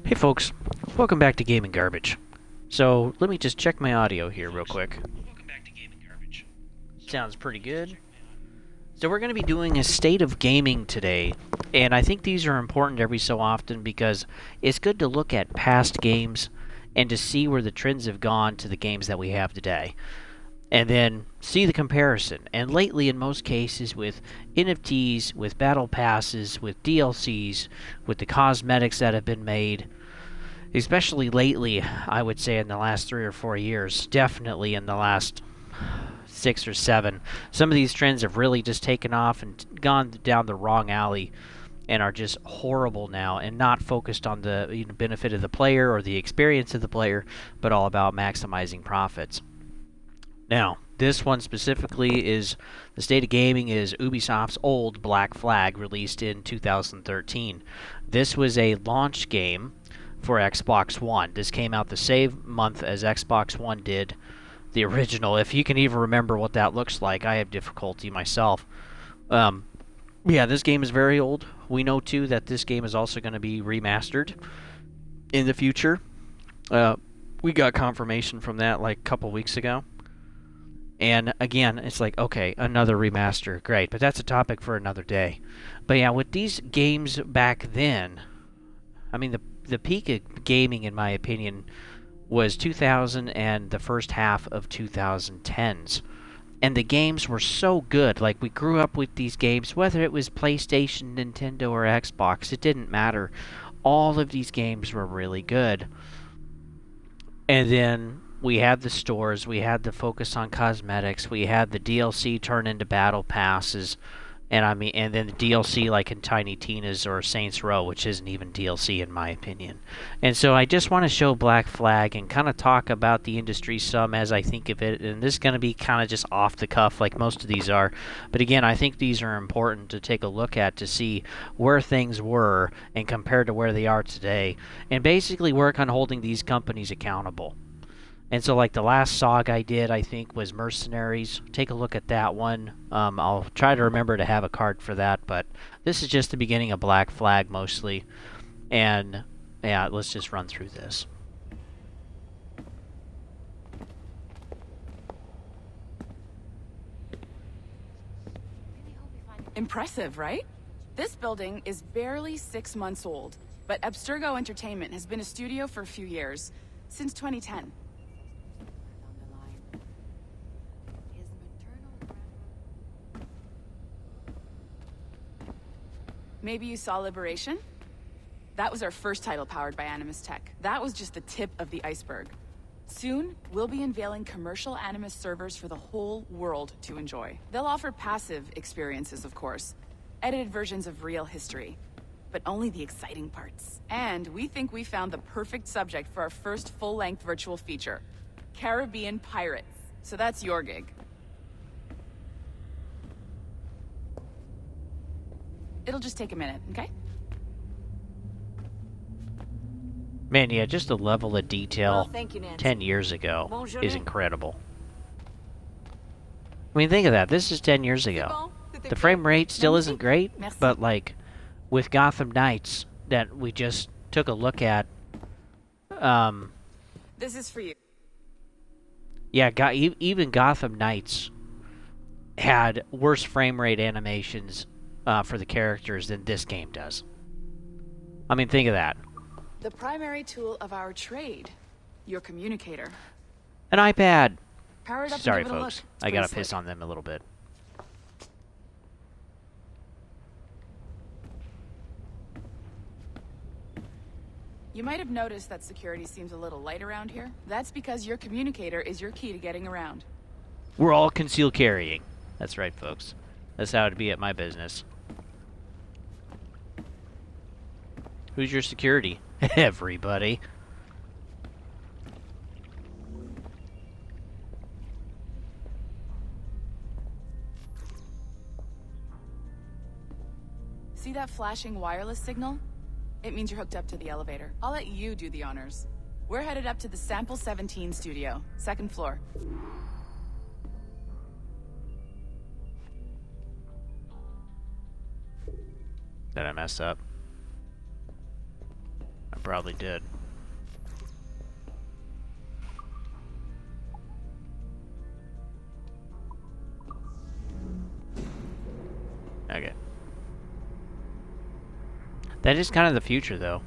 Hey folks, welcome back to Gaming Garbage. So let me just check my audio here real quick. Sounds pretty good. So we're going to be doing a state of gaming today, and I think these are important every so often because it's good to look at past games and to see where the trends have gone to the games that we have today. And then see the comparison. And lately, in most cases, with NFTs, with battle passes, with DLCs, with the cosmetics that have been made, especially lately, I would say in the last 3 or 4 years, definitely in the last 6 or 7, some of these trends have really just taken off and gone down the wrong alley and are just horrible now and not focused on the benefit of the player or the experience of the player, but all about maximizing profits. Now, this one specifically is the state of gaming is Ubisoft's old Black Flag, released in 2013. This was a launch game for Xbox One. This came out the same month as Xbox One did, the original. If you can even remember what that looks like, I have difficulty myself. Yeah, this game is very old. We know, too, that this game is also going to be remastered in the future. We got confirmation from that like a couple weeks ago. And again, it's like, okay, another remaster, great. But that's a topic for another day. But yeah, with these games back then, I mean, the peak of gaming, in my opinion, was 2000 and the first half of 2010s. And the games were so good. Like, we grew up with these games, whether it was PlayStation, Nintendo, or Xbox, it didn't matter. All of these games were really good. And then we had the stores, we had the focus on cosmetics, we had the DLC turn into battle passes, and then the DLC like in Tiny Tina's or Saints Row, which isn't even DLC in my opinion. And so I just want to show Black Flag and kind of talk about the industry some as I think of it, and this is going to be kind of just off the cuff like most of these are. But again, I think these are important to take a look at to see where things were and compared to where they are today, and basically work on holding these companies accountable. And so, like the last SoG I did, I think, was Mercenaries. Take a look at that one. I'll try to remember to have a card for that, but this is just the beginning of Black Flag, mostly. And, yeah, let's just run through this. Impressive, right? This building is barely 6 months old, but Abstergo Entertainment has been a studio for a few years, since 2010. Maybe you saw Liberation? That was our first title powered by Animus Tech. That was just the tip of the iceberg. Soon, we'll be unveiling commercial Animus servers for the whole world to enjoy. They'll offer passive experiences, of course. Edited versions of real history. But only the exciting parts. And we think we found the perfect subject for our first full-length virtual feature. Caribbean Pirates. So that's your gig. It'll just take a minute, okay? Man, yeah, just the level of detail Thank you, Nancy. 10 years ago Bonjour. is incredible. I mean, think of that. This is 10 years ago. The frame rate still isn't great, Merci. but like with Gotham Knights that we just took a look at, This is for you. yeah, even Gotham Knights had worse frame rate animations for the characters than this game does. I mean, think of that. The primary tool of our trade. Your communicator. An iPad. Power it up Sorry, and give it a folks. look. It's I gotta pretty piss slick. on them a little bit. You might have noticed that security seems a little light around here. That's because your communicator is your key to getting around. We're all concealed carrying. That's right, folks. That's how it'd be at my business. Who's your security? Everybody. See that flashing wireless signal? It means you're hooked up to the elevator. I'll let you do the honors. We're headed up to the Sample 17 studio, 2nd floor. Did I mess up? probably did. Okay. That is kind of the future, though.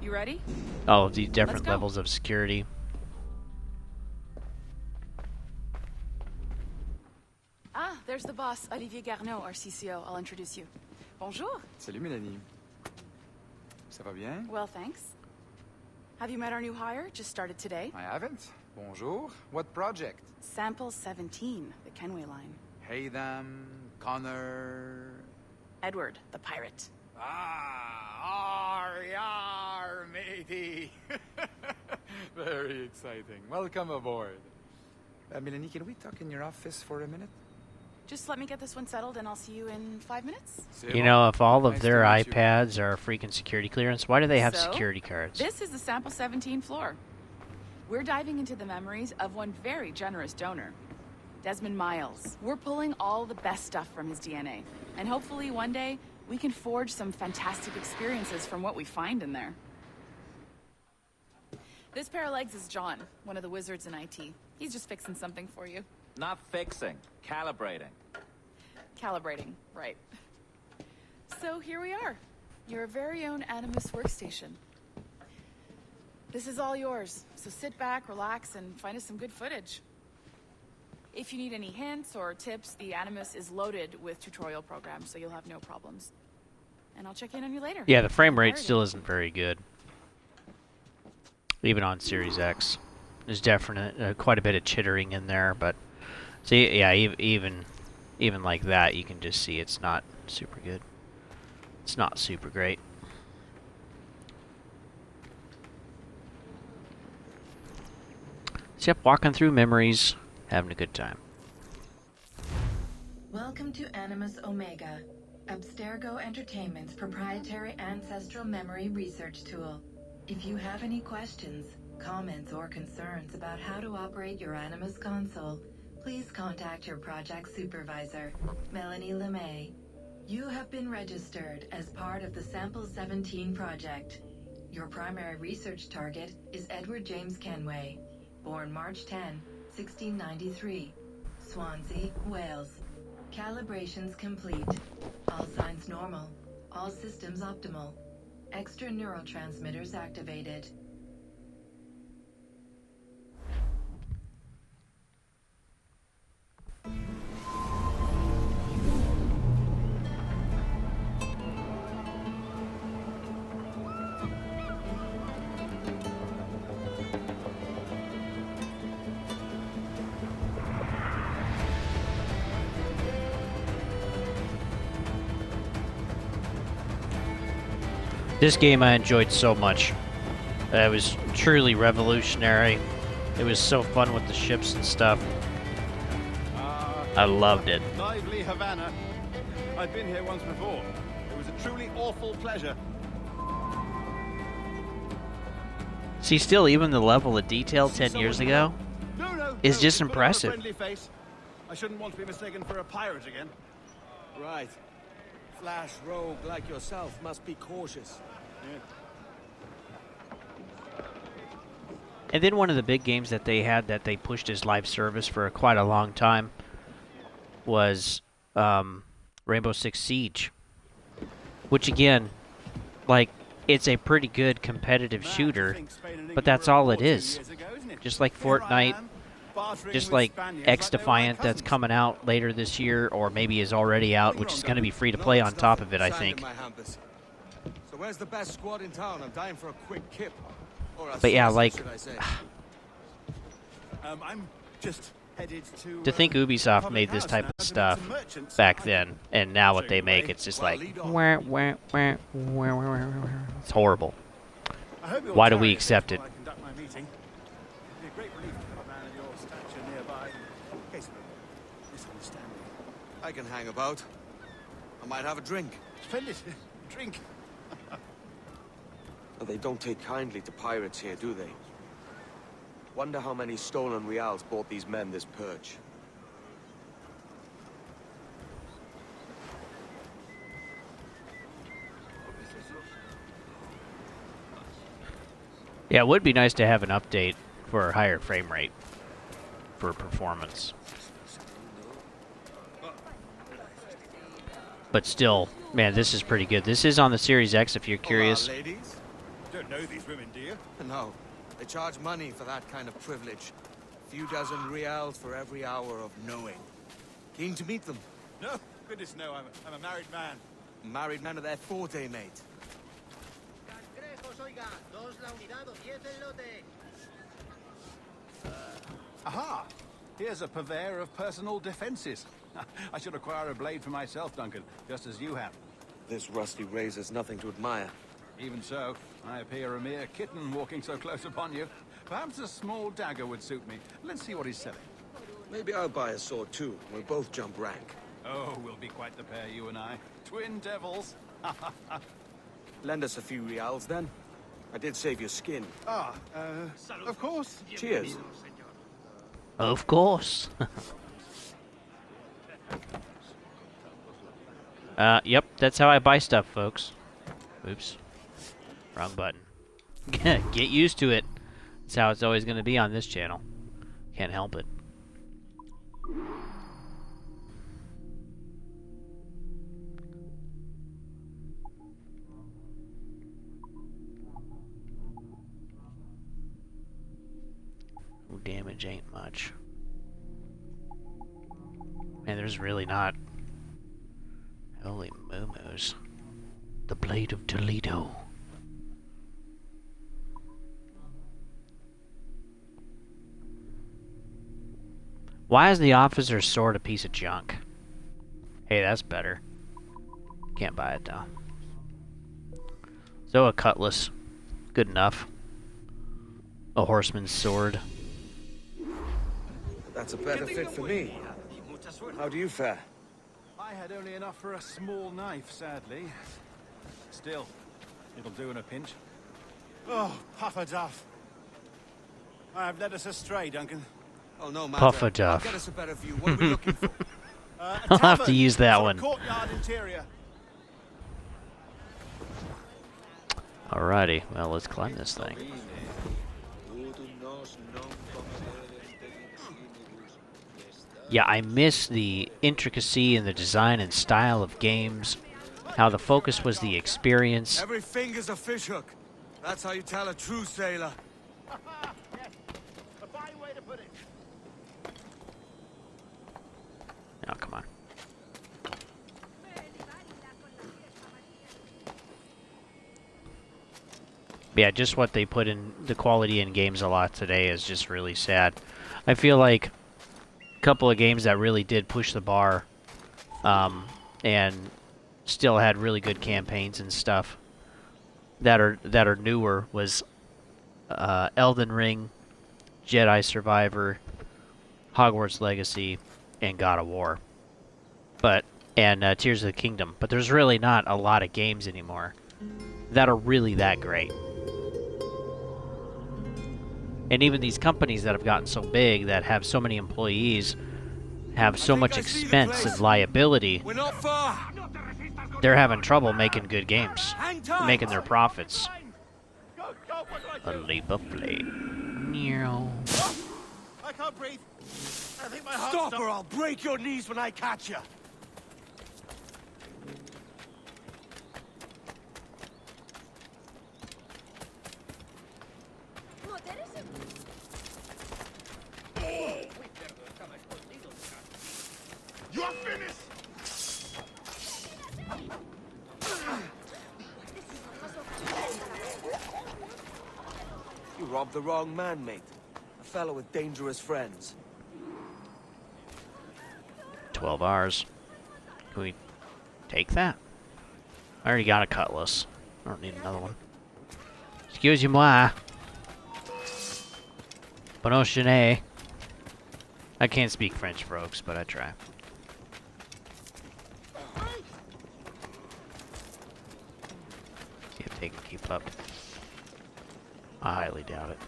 You ready? Oh, the different Let's go. levels of security. Ah, there's the boss, Olivier Garneau, our CCO. I'll introduce you. Bonjour. Salut Mélanie. Ça va bien? Well, thanks. Have you met our new hire? Just started today. I haven't. Bonjour. What project? Sample 17, the Kenway line. Hey them, Connor... Edward, the pirate. Ah, yar, matey. Very exciting. Welcome aboard. Mélanie, can we talk in your office for a minute? Just let me get this one settled and I'll see you in 5 minutes. You know, if all of Nice their to meet you. iPads are freaking security clearance, why do they have So, security cards? This is the Sample 17 floor. We're diving into the memories of one very generous donor, Desmond Miles. We're pulling all the best stuff from his DNA. And hopefully one day, we can forge some fantastic experiences from what we find in there. This pair of legs is John, one of the wizards in IT. He's just fixing something for you. Not fixing, calibrating. Calibrating, right. So here we are, your very own Animus workstation. This is all yours, so sit back, relax, and find us some good footage. If you need any hints or tips, the Animus is loaded with tutorial programs, so you'll have no problems. And I'll check in on you later. Yeah, the frame rate still isn't very good. Even on Series X. There's definitely quite a bit of chittering in there, but... See, yeah, even like that, you can just see it's not super good. It's not super great. So, yep, walking through memories, having a good time. Welcome to Animus Omega, Abstergo Entertainment's proprietary ancestral memory research tool. If you have any questions, comments, or concerns about how to operate your Animus console, please contact your project supervisor, Melanie LeMay. You have been registered as part of the Sample 17 project. Your primary research target is Edward James Kenway, born March 10, 1693, Swansea, Wales. Calibrations complete. All signs normal. All systems optimal. Extra neurotransmitters activated. This game I enjoyed so much. It was truly revolutionary. It was so fun with the ships and stuff. I loved it. Lively Havana. I've been here once before. It was a truly awful pleasure. See, still, even the level of detail 10 years ago is just put on a impressive. friendly face. I shouldn't want to be mistaken for a pirate again. Right. Flash rogue like yourself must be cautious. And then one of the big games that they had that they pushed as live service for quite a long time was Rainbow Six Siege. Which again, like, it's a pretty good competitive shooter, but that's all it is. Just like Fortnite, just like X-Defiant that's coming out later this year, or maybe is already out, which is going to be free to play on top of it, I think. So where's the best squad in town? I'm dying for a quick kip. Or a But yeah, siesta, like, should I say. I'm just headed to think Ubisoft made this type of stuff back then, and now what they make, it's just like, wah, wah, wah, wah, wah, wah, wah. It's horrible. Why do we accept it? It'd be a great relief to have a man of your stature nearby. In case of a misunderstanding. I can hang about. I might have a drink. Splendid. Drink. They don't take kindly to pirates here, do they? Wonder how many stolen reals bought these men this perch. Yeah, it would be nice to have an update for a higher frame rate for performance. But still, man, this is pretty good. This is on the Series X if you're curious. Hola, ladies. Don't know these women, do you? No, they charge money for that kind of privilege. A few dozen reals for every hour of knowing. Keen to meet them. No, goodness no. I'm a married man. Married man of their forte, mate. Aha! Here's a purveyor of personal defenses. I should acquire a blade for myself, Duncan, just as you have. This rusty razor's nothing to admire. Even so, I appear a mere kitten walking so close upon you. Perhaps a small dagger would suit me. Let's see what he's selling. Maybe I'll buy a sword too. We'll both jump rank. Oh, we'll be quite the pair, you and I. Twin devils. Lend us a few reals then. I did save your skin. Of course. Cheers. Of course. Yep, that's how I buy stuff, folks. Oops. Wrong button. Get used to it. That's how it's always going to be on this channel. Can't help it. Ooh, damage ain't much. Man, there's really not. Holy moo-moos. The Blade of Toledo. Why is the officer's sword a piece of junk? Hey, that's better. Can't buy it though. So a cutlass. Good enough. A horseman's sword. That's a better fit for me. How do you fare? I had only enough for a small knife, sadly. Still, it'll do in a pinch. Oh, Puffer Duff. I have led us astray, Duncan. Oh no, man. Puffer Duff. Get us a better view. What are we looking for? I'll have to use that one. Courtyard interior. Alrighty, well, let's climb this thing. Yeah, I miss the intricacy and the design and style of games. How the focus was the experience. Every finger's a fishhook. That's how you tell a true sailor. Yes, a fine way to put it. Oh, come on. Yeah, just what they put in the quality in games a lot today is just really sad. I feel like a couple of games that really did push the bar and still had really good campaigns and stuff that are newer was Elden Ring, Jedi Survivor, Hogwarts Legacy, and God of War. And Tears of the Kingdom. But there's really not a lot of games anymore that are really that great. And even these companies that have gotten so big, that have so many employees, have so much expense and liability, We're not far. they're having trouble making good games, Hang tight. making their profits. Go, what do I A do? leap of blade. Meow. I can't breathe. I think my heart Stop stopped. or I'll break your knees when I catch you. You are finished. You robbed the wrong man, mate. A fellow with dangerous friends. 12 hours. Can we take that? I already got a cutlass. I don't need another one. Excusez-moi. Bonne I can't speak French, folks, but I try. See if they can keep up. I highly doubt it.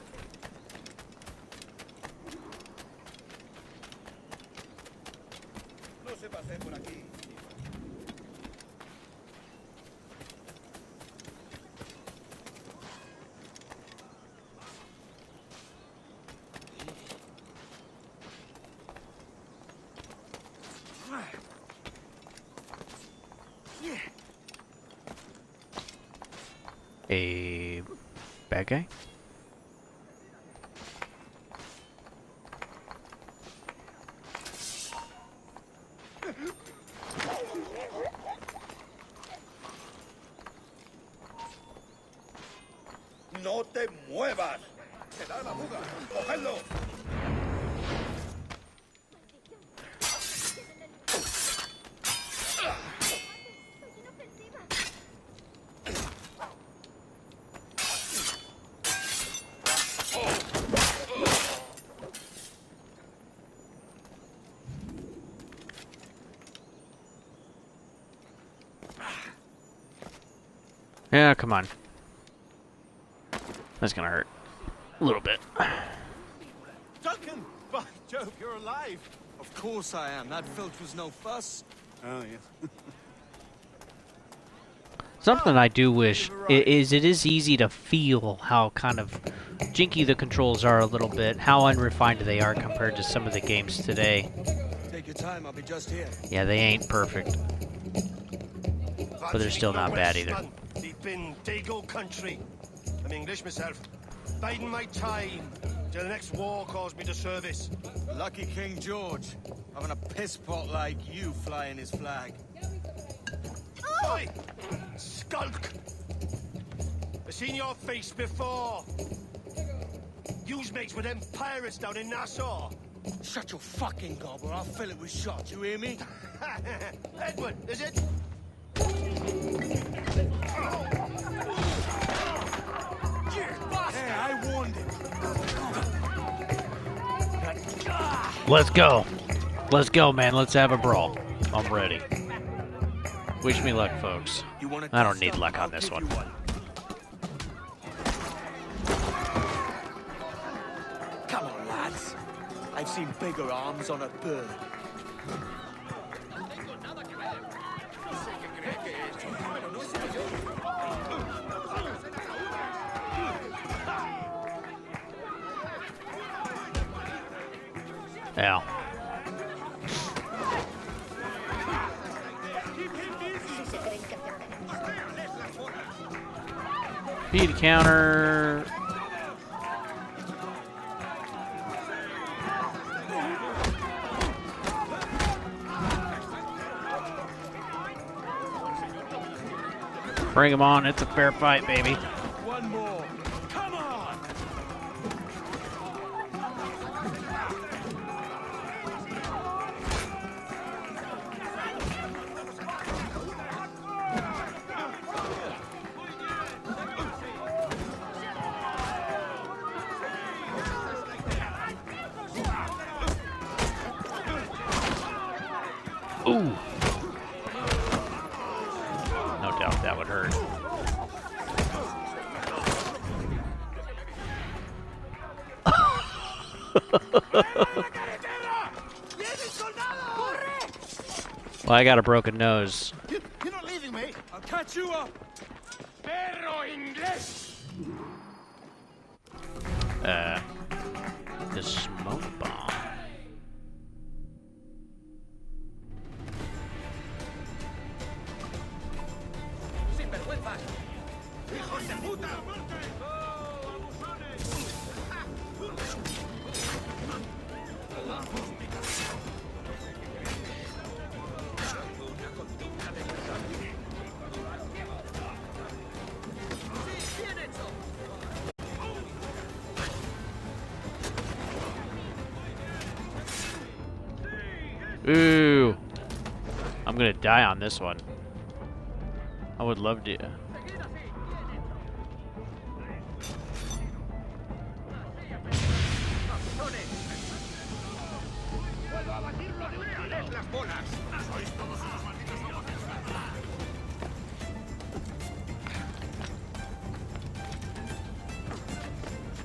A bad guy? No te muevas. Te da la fuga. Cogedlo. Yeah, come on. That's gonna hurt. A little bit. Duncan! By Jove, you're alive! Of course I am. That filch was no fuss. Oh, yes. Something I do wish is it is easy to feel how kind of jinky the controls are a little bit, how unrefined they are compared to some of the games today. Take your time. I'll be just here. Yeah, they ain't perfect, but they're still not bad either. Deep in Dago country. I'm English myself. Biding my time till the next war calls me to service. Lucky King George. Having a piss pot like you flying his flag. Oi! Skulk! I've seen your face before. You's mates with them pirates down in Nassau. Shut your fucking gob or I'll fill it with shot. You hear me? Edward, is it? Hey, I warned him. Let's go. Let's go, man. Let's have a brawl. I'm ready. Wish me luck, folks. You want I don't need luck on this one. Come on, lads. I've seen bigger arms on a bird. Yeah. Speed counter. Bring him on. It's a fair fight, baby. One more. Come on! Ooh. No doubt that would hurt. Well, I got a broken nose. You're not leaving me! I'll catch you up! Perro inglés! The smoke bomb. Ooh. I'm gonna die on this one. I would love to.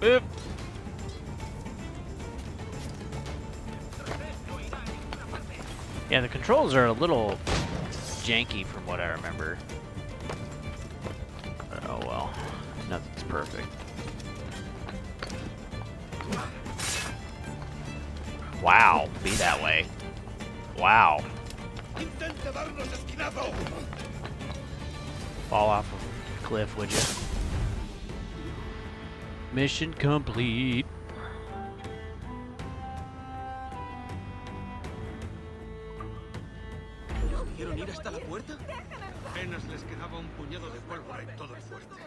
Oop. Yeah, the controls are a little janky from what I remember. But oh well, nothing's perfect. Wow, be that way. Wow. Intente darnos esquinazo. Fall off a cliff, would you? Mission complete. ¿Quieren ir hasta la puerta? Apenas les quedaba un puñado de pólvora en todo el fuerte.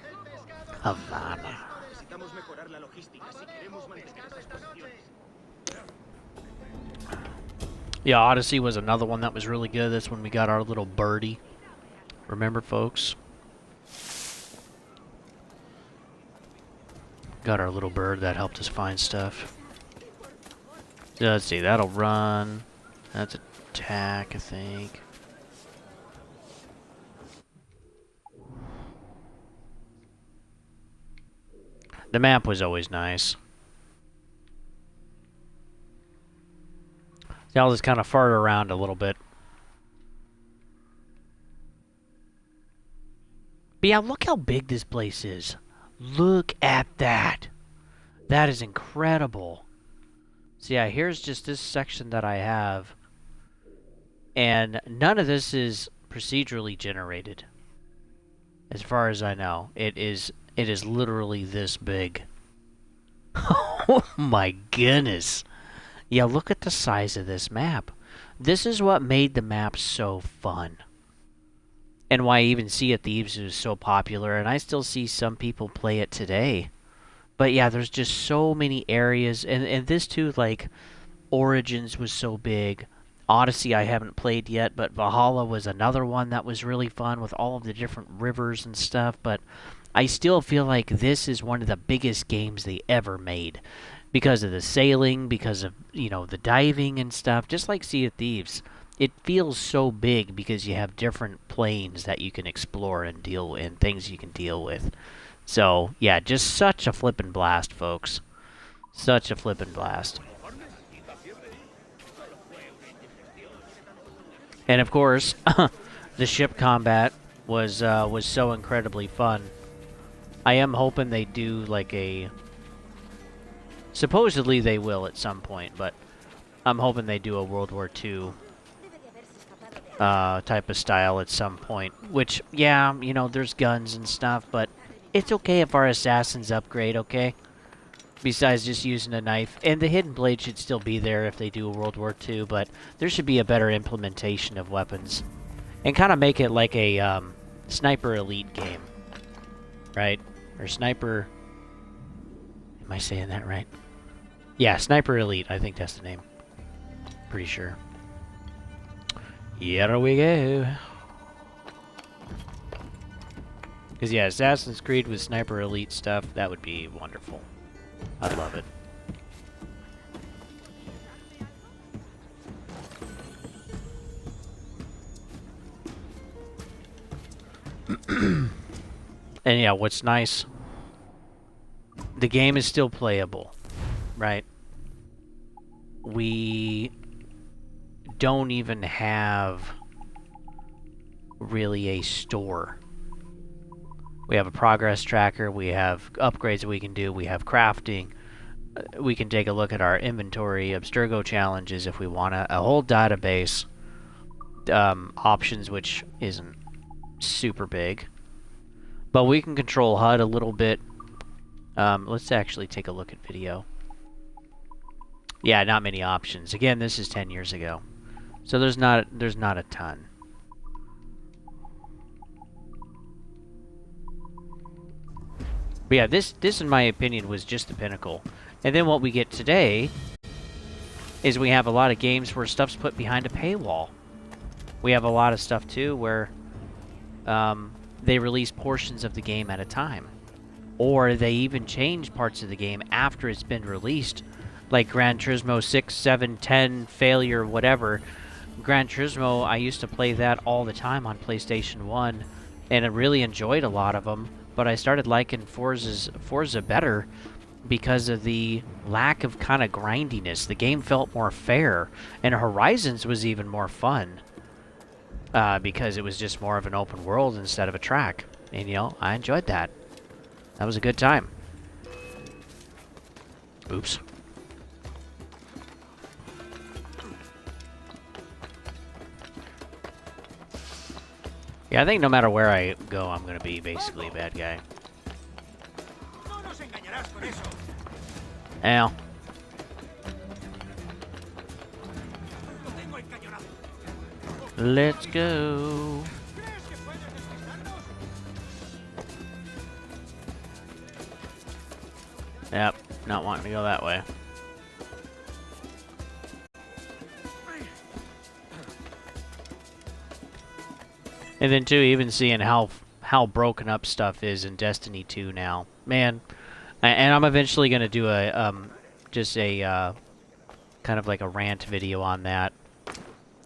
Havana. Necesitamos mejorar la logística si queremos mantener esas posiciones. Yeah, Odyssey was another one that was really good. That's when we got our little birdie. Remember, folks? Got our little bird that helped us find stuff. So let's see, that'll run. That's attack, I think. The map was always nice. See, I'll just kind of fart around a little bit. But yeah, look how big this place is. Look at that. That is incredible. So yeah, here's just this section that I have. And none of this is procedurally generated. As far as I know. It is literally this big. Oh my goodness. Yeah, look at the size of this map. This is what made the map so fun. And why even Sea of Thieves is so popular, and I still see some people play it today. But yeah, there's just so many areas, and this too, like, Origins was so big. Odyssey I haven't played yet, but Valhalla was another one that was really fun with all of the different rivers and stuff, but I still feel like this is one of the biggest games they ever made. Because of the sailing, because of, you know, the diving and stuff, just like Sea of Thieves. It feels so big because you have different planes that you can explore and deal with, and things you can deal with. So, yeah, just such a flippin' blast, folks. Such a flippin' blast. And of course, the ship combat was so incredibly fun. I am hoping they do like a... Supposedly they will at some point, but I'm hoping they do a World War II type of style at some point. Which, yeah, you know, there's guns and stuff, but it's okay if our assassins upgrade, okay? Besides just using a knife. And the hidden blade should still be there if they do a World War II, but there should be a better implementation of weapons. And kind of make it like a Sniper Elite game. Right? Or Sniper... Am I saying that right? Yeah, Sniper Elite. I think that's the name. Pretty sure. Here we go. Because, yeah, Assassin's Creed with Sniper Elite stuff, that would be wonderful. I'd love it. And, yeah, what's nice... The game is still playable, right? We don't even have really a store. We have a progress tracker, we have upgrades that we can do, we have crafting. We can take a look at our inventory, Abstergo challenges if we want a whole database. Options, which isn't super big. But we can control HUD a little bit. Let's actually take a look at video. Yeah, not many options. Again, this is 10 years ago. So there's not a ton. But yeah, this in my opinion was just the pinnacle. And then what we get today is we have a lot of games where stuff's put behind a paywall. We have a lot of stuff too where they release portions of the game at a time. Or they even change parts of the game after it's been released. Like Gran Turismo 6, 7, 10, Failure, whatever. Gran Turismo, I used to play that all the time on PlayStation 1. And I really enjoyed a lot of them. But I started liking Forza better because of the lack of kind of grindiness. The game felt more fair. And Horizons was even more fun. Because it was just more of an open world instead of a track. And, you know, I enjoyed that. That was a good time. Oops. Yeah, I think no matter where I go, I'm gonna be basically a bad guy. Ow. Let's go. Yep, not wanting to go that way. And then too, even seeing how broken up stuff is in Destiny 2 now, man. And I'm eventually gonna do a just a kind of like a rant video on that,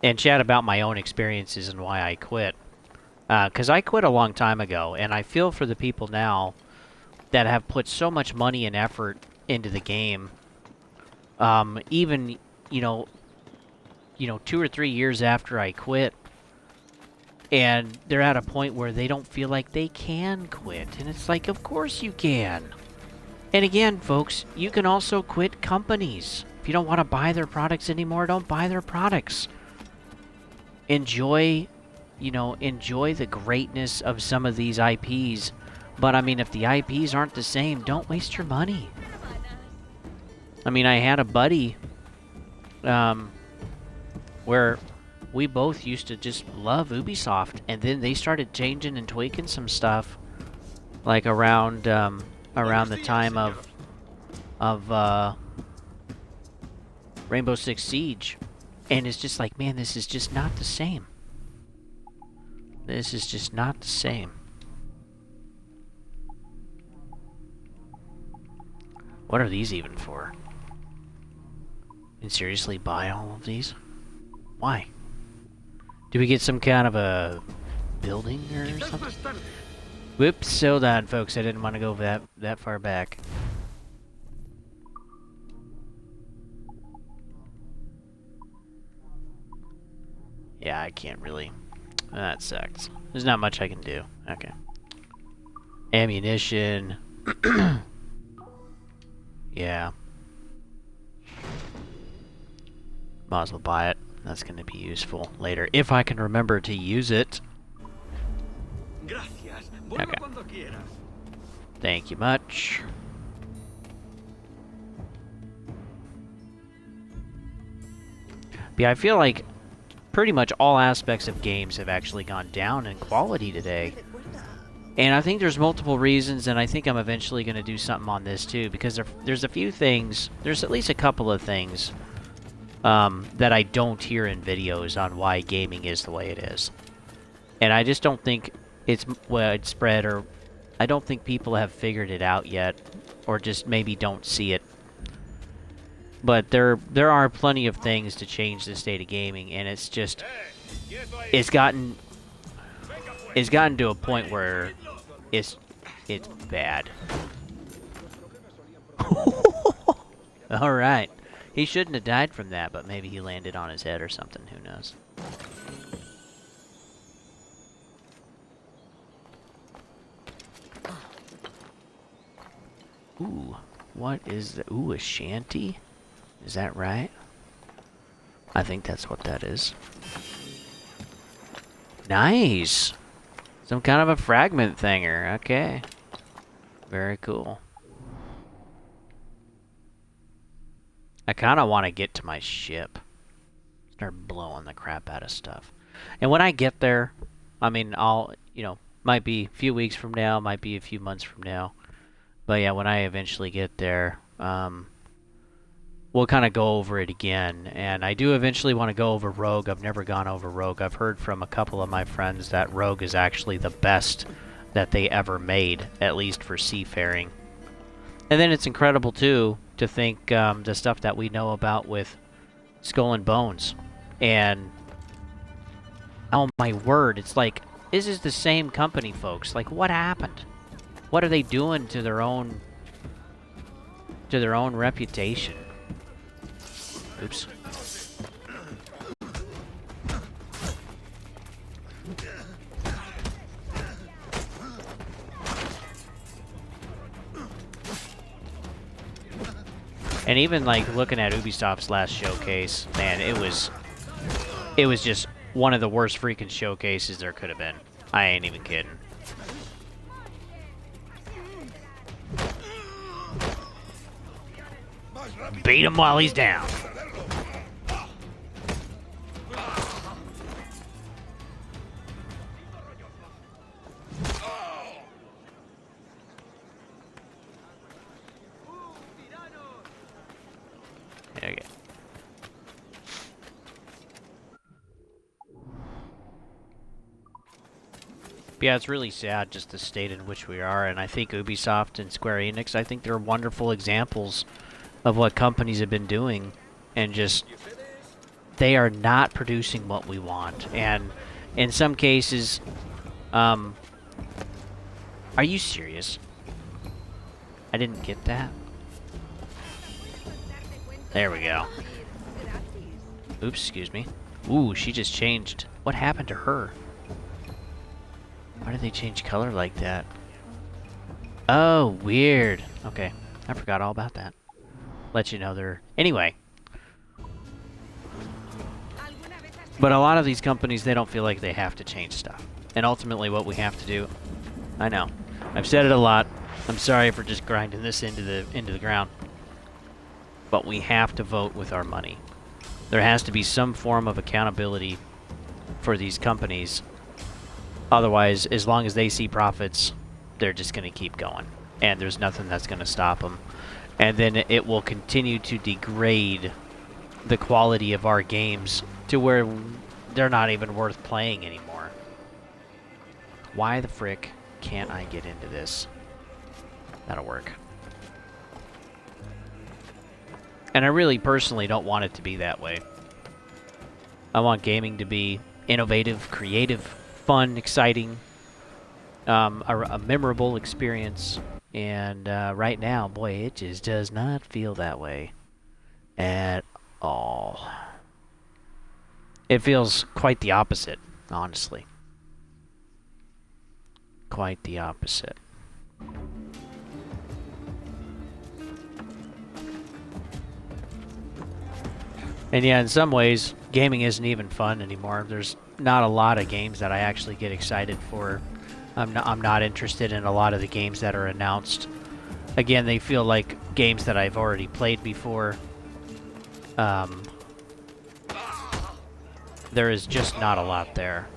and chat about my own experiences and why I quit. Because I quit a long time ago, and I feel for the people now that have put so much money and effort into the game. Even, you know, 2 or 3 years after I quit, and they're at a point where they don't feel like they can quit. And it's like, of course you can. And again, folks, you can also quit companies. If you don't want to buy their products anymore, don't buy their products. Enjoy the greatness of some of these IPs. But, I mean, if the IPs aren't the same, don't waste your money. I mean, I had a buddy where we both used to just love Ubisoft, and then they started changing and tweaking some stuff, like around the time of Rainbow Six Siege, and it's just like, man, this is just not the same. This is just not the same. What are these even for? And seriously, buy all of these? Why? Do we get some kind of a building or something? Whoops, hold on, folks. I didn't want to go that far back. Yeah, I can't really. That sucks. There's not much I can do. Okay. Ammunition. Yeah. Might as well buy it. That's going to be useful later, if I can remember to use it. Okay. Thank you much. But yeah, I feel like pretty much all aspects of games have actually gone down in quality today. And I think there's multiple reasons, and I think I'm eventually going to do something on this too, because there's a few things, there's at least a couple of things that I don't hear in videos on why gaming is the way it is. And I just don't think it's widespread, or I don't think people have figured it out yet, or just maybe don't see it. But there are plenty of things to change the state of gaming, and it's just, it's gotten to a point where it's bad. All right. He shouldn't have died from that, but maybe he landed on his head or something. Who knows? Ooh, what is that? Ooh, a shanty? Is that right? I think that's what that is. Nice! Some kind of a fragment thinger. Okay. Very cool. I kind of want to get to my ship. Start blowing the crap out of stuff. And when I get there, I mean, might be a few weeks from now, might be a few months from now. But yeah, when I eventually get there, we'll kind of go over it again. And I do eventually want to go over Rogue. I've never gone over Rogue. I've heard from a couple of my friends that Rogue is actually the best that they ever made, at least for seafaring. And then it's incredible, too, to think the stuff that we know about with Skull and Bones. And, oh my word, it's like, this is the same company, folks. Like, what happened? What are they doing to their own reputation? Oops. And even like looking at Ubisoft's last showcase, man, it was just one of the worst freaking showcases there could have been. I ain't even kidding. Beat him while he's down. Okay. Yeah, it's really sad just the state in which we are, and I think Ubisoft and Square Enix, I think they're wonderful examples of what companies have been doing, and just they are not producing what we want. And in some cases, are you serious? I didn't get that. There we go. Oops, excuse me. Ooh, she just changed. What happened to her? Why did they change color like that? Oh, weird. Okay, I forgot all about that. Let you know they're... Anyway. But a lot of these companies, they don't feel like they have to change stuff. And ultimately what we have to do... I know. I've said it a lot. I'm sorry for just grinding this into the ground. But we have to vote with our money. There has to be some form of accountability for these companies. Otherwise, as long as they see profits, they're just going to keep going. And there's nothing that's going to stop them. And then it will continue to degrade the quality of our games to where they're not even worth playing anymore. Why the frick can't I get into this? That'll work. And I really personally don't want it to be that way. I want gaming to be innovative, creative, fun, exciting, a memorable experience. And right now, boy, it just does not feel that way at all. It feels quite the opposite, honestly. Quite the opposite. And yeah, in some ways, gaming isn't even fun anymore. There's not a lot of games that I actually get excited for. I'm not interested in a lot of the games that are announced. Again, they feel like games that I've already played before. There is just not a lot there.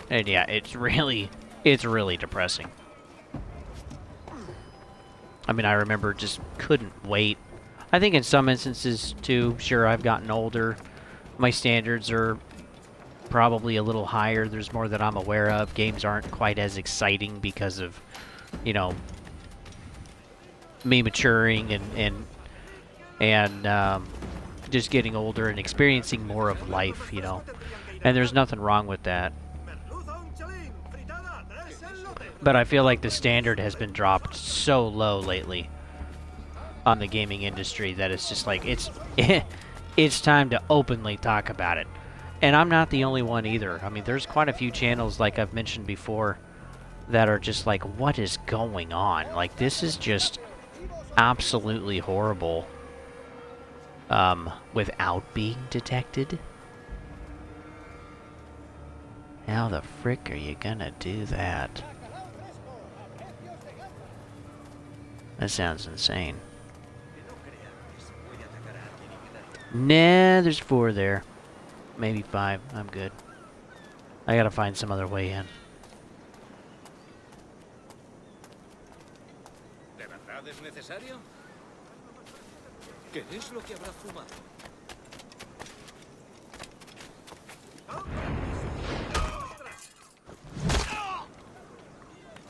And yeah, it's really depressing. I mean, I remember just couldn't wait. I think in some instances, too, sure, I've gotten older. My standards are probably a little higher. There's more that I'm aware of. Games aren't quite as exciting because of, you know, me maturing and just getting older and experiencing more of life, you know. And there's nothing wrong with that. But I feel like the standard has been dropped so low lately on the gaming industry that it's just like it's time to openly talk about it. And I'm not the only one either. I mean, there's quite a few channels, like I've mentioned before, that are just like, what is going on? Like, this is just absolutely horrible without being detected. How the frick are you gonna do that? That sounds insane. Nah, there's 4 there. Maybe 5. I'm good. I gotta find some other way in. ¿De verdad es necesario? ¿Qué es lo que habrá fumado?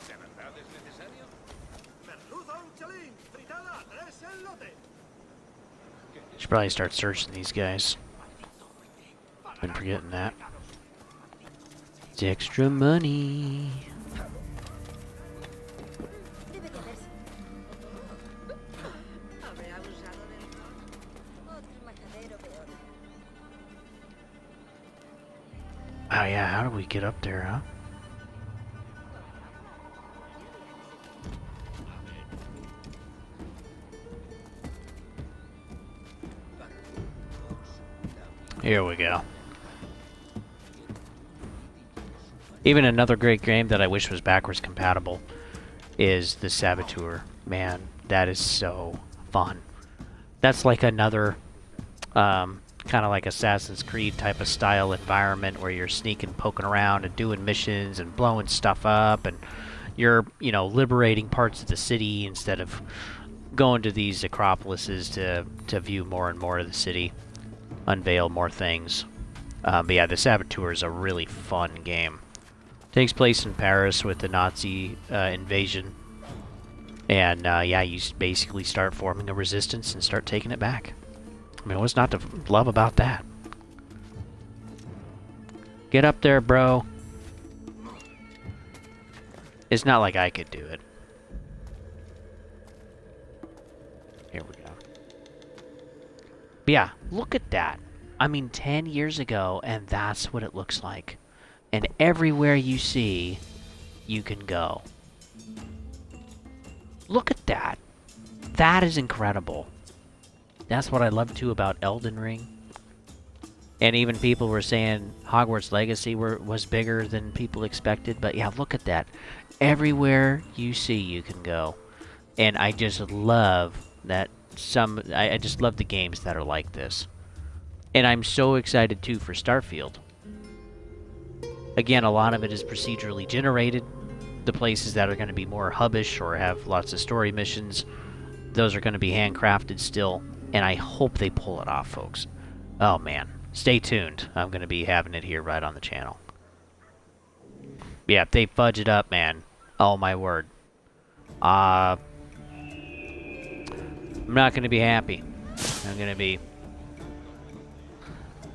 ¿De verdad es necesario? Merluza un chalín, fritada, 3 el lote. Should probably start searching these guys. Been forgetting that. It's extra money. Oh yeah, how do we get up there, huh? Here we go. Even another great game that I wish was backwards compatible is the Saboteur. Man, that is so fun. That's like another kind of like Assassin's Creed type of style environment where you're sneaking, poking around and doing missions and blowing stuff up, and you're, you know, liberating parts of the city instead of going to these acropolises to view more and more of the city, unveil more things. But yeah, the Saboteur is a really fun game. Takes place in Paris with the Nazi invasion. And yeah, you basically start forming a resistance and start taking it back. I mean, what's not to love about that? Get up there, bro. It's not like I could do it. Here we go. But yeah, look at that. I mean, 10 years ago, and that's what it looks like. And everywhere you see, you can go. Look at that. That is incredible. That's what I love too about Elden Ring. And even people were saying Hogwarts Legacy was bigger than people expected. But yeah, look at that. Everywhere you see, you can go. And I just love that I just love the games that are like this. And I'm so excited too for Starfield. Again, a lot of it is procedurally generated. The places that are going to be more hubbish or have lots of story missions, those are going to be handcrafted still. And I hope they pull it off, folks. Oh man, stay tuned. I'm going to be having it here right on the channel. Yeah, if they fudge it up, man. Oh my word. I'm not going to be happy. I'm going to be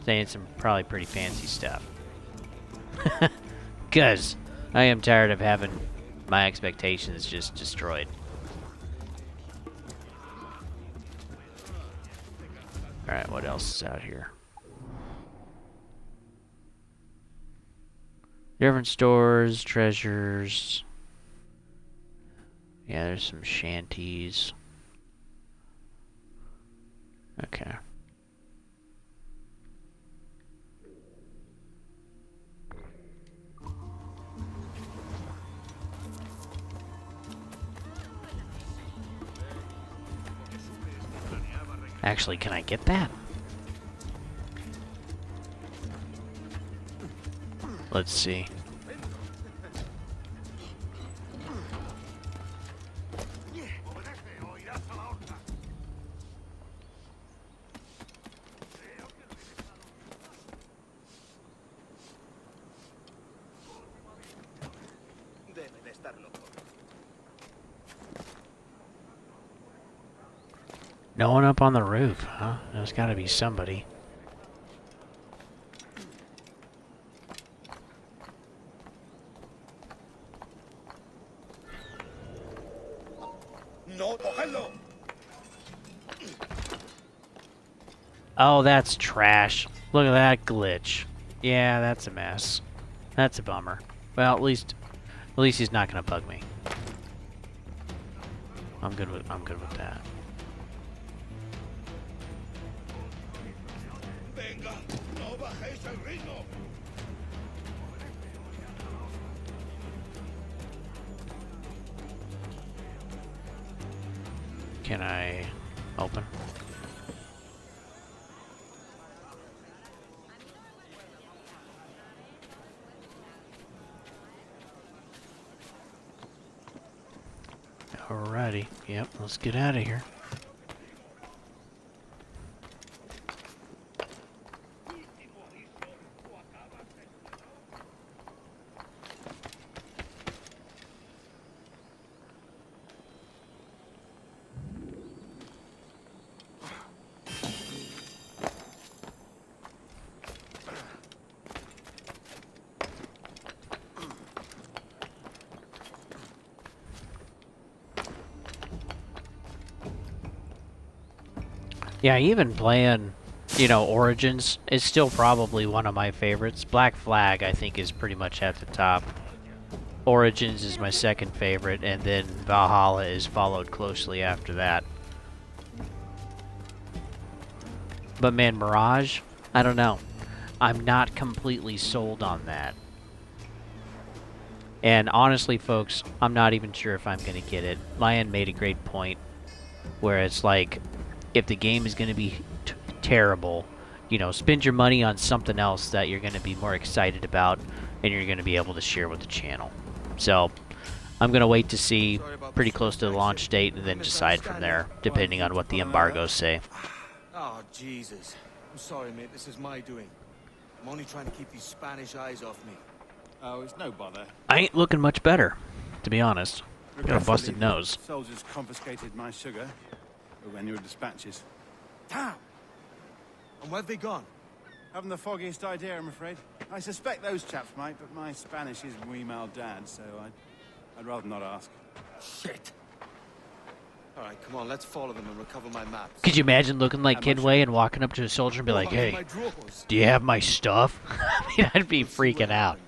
saying some probably pretty fancy stuff. Because I am tired of having my expectations just destroyed. Alright, what else is out here? Different stores, treasures. Yeah, there's some shanties. Okay. Actually, can I get that? Let's see. No one up on the roof, huh? There's gotta be somebody. Oh, that's trash. Look at that glitch. Yeah, that's a mess. That's a bummer. Well, at least he's not gonna bug me. I'm good with that. Can I open? Alrighty. Yep, let's get out of here. Yeah, even playing, you know, Origins is still probably one of my favorites. Black Flag, I think, is pretty much at the top. Origins is my second favorite, and then Valhalla is followed closely after that. But man, Mirage, I don't know. I'm not completely sold on that. And honestly, folks, I'm not even sure if I'm going to get it. Lion made a great point where it's like, if the game is going to be terrible, you know, spend your money on something else that you're going to be more excited about and you're going to be able to share with the channel. So, I'm going to wait to see pretty close to the launch date and then decide from there, depending on what the embargoes say. Oh, Jesus. I'm sorry, mate. This is my doing. I'm only trying to keep these Spanish eyes off me. Oh, it's no bother. I ain't looking much better, to be honest. Got a Regretfully, busted nose. Soldiers confiscated my sugar when your dispatches. Damn! And where've they gone? Haven't the foggiest idea, I'm afraid. I suspect those chaps might, but my Spanish is muy mal dad, so I'd rather not ask. Shit! Alright, come on, let's follow them and recover my maps. Could you imagine looking like Kidway and walking up to a soldier and be like, hey, do you have my stuff? I mean, I'd be freaking out.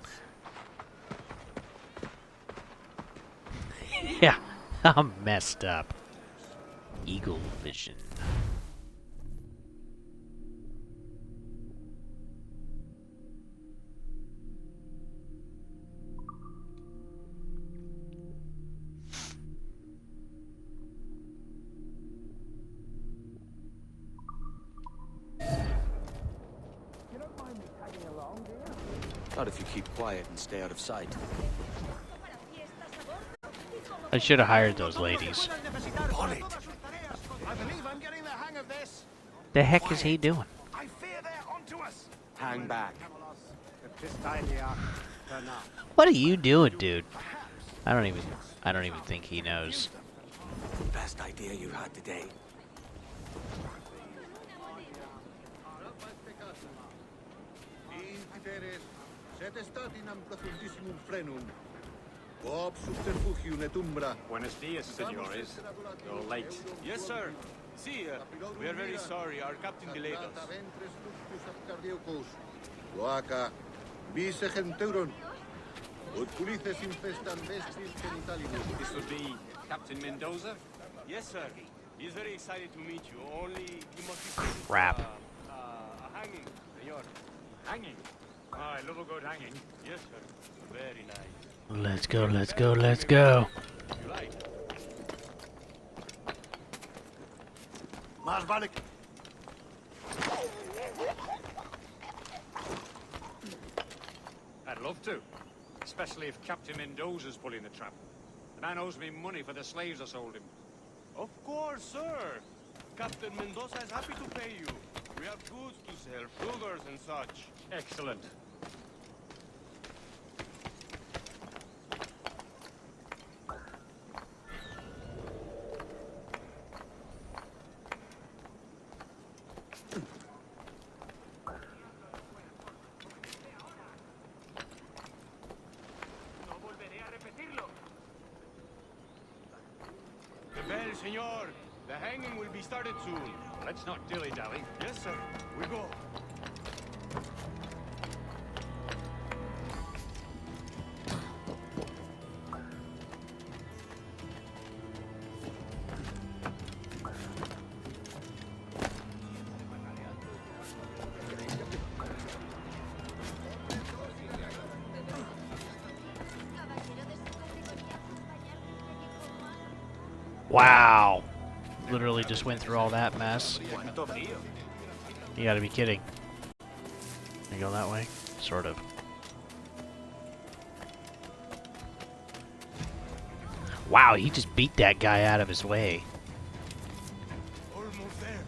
Yeah, I'm messed up. Eagle vision. Not if you keep quiet and stay out of sight. I should have hired those ladies. On it! I believe I'm getting the hang of this. The heck is he doing? I fear they're onto us. Hang back. What are you doing, dude? I don't even think he knows. Best idea you've had today. Buenos dias, senores. You're late. Yes, sir. See, we are very sorry. Our captain delayed us. This would be Captain Mendoza? Yes, sir. He's very excited to meet you. Only he must be Crap. a hanging, senor. Hanging? Ah, I love a good hanging. Yes, sir. Very nice. Let's go, let's go, let's go. You like? Mars Malik. I'd love to. Especially if Captain Mendoza's pulling the trap. The man owes me money for the slaves I sold him. Of course, sir. Captain Mendoza is happy to pay you. We have goods to sell, sugars and such. Excellent. The bell, senor. The hanging will be started soon. Let's not dilly-dally. Yes, sir. We go. Wow. Literally just went through all that mess. You gotta be kidding. You go that way? Sort of. Wow, he just beat that guy out of his way. Almost there.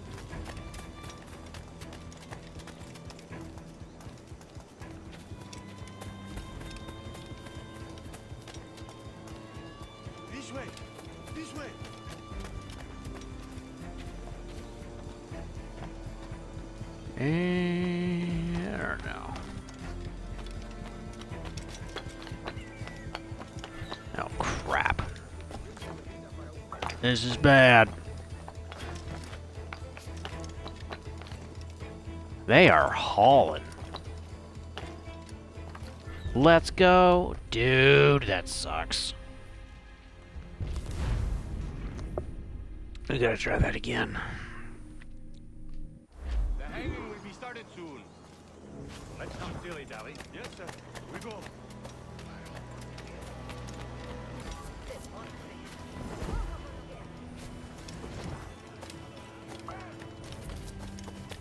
This way. This way. I don't know. Oh, crap. This is bad. They are hauling. Let's go. Dude, that sucks. We gotta try that again. The hanging will be be started soon. Let's not dilly-dally. Yes, sir. We go.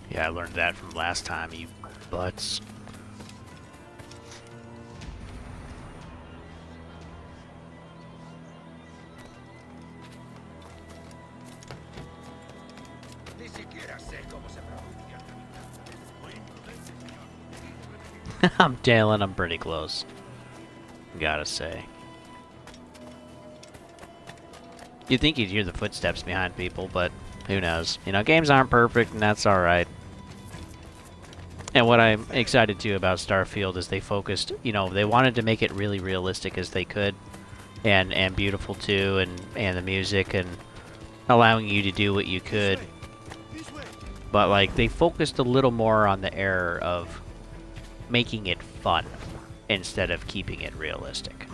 Yeah, I learned that from last time, you butts. I'm tailing them pretty close. Gotta say. You'd think you'd hear the footsteps behind people, but who knows? You know, games aren't perfect, and that's alright. And what I'm excited too about Starfield is they focused, you know, they wanted to make it really realistic as they could, and beautiful too, and the music, and allowing you to do what you could. But like, they focused a little more on the error of making it fun instead of keeping it realistic.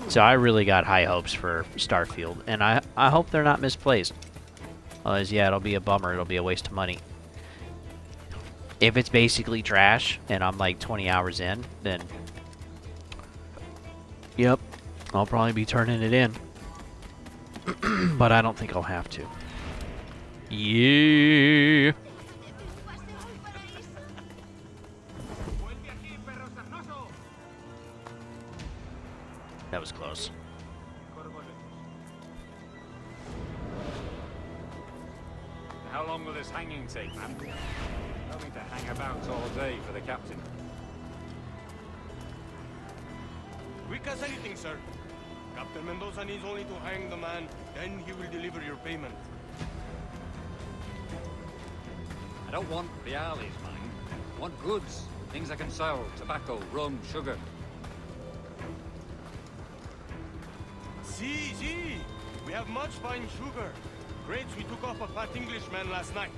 So I really got high hopes for Starfield, and I hope they're not misplaced. Otherwise, yeah, it'll be a bummer. It'll be a waste of money. If it's basically trash and I'm like 20 hours in, then yep, I'll probably be turning it in. But I don't think I'll have to. Yeah. That was close. How long will this hanging take, man? Having to hang about all day for the captain. Quick as anything, sir. Captain Mendoza needs only to hang the man, then he will deliver your payment. I don't want reales, man. I want goods. Things I can sell. Tobacco, rum, sugar. See. We have much fine sugar. Crates we took off a fat Englishman last night.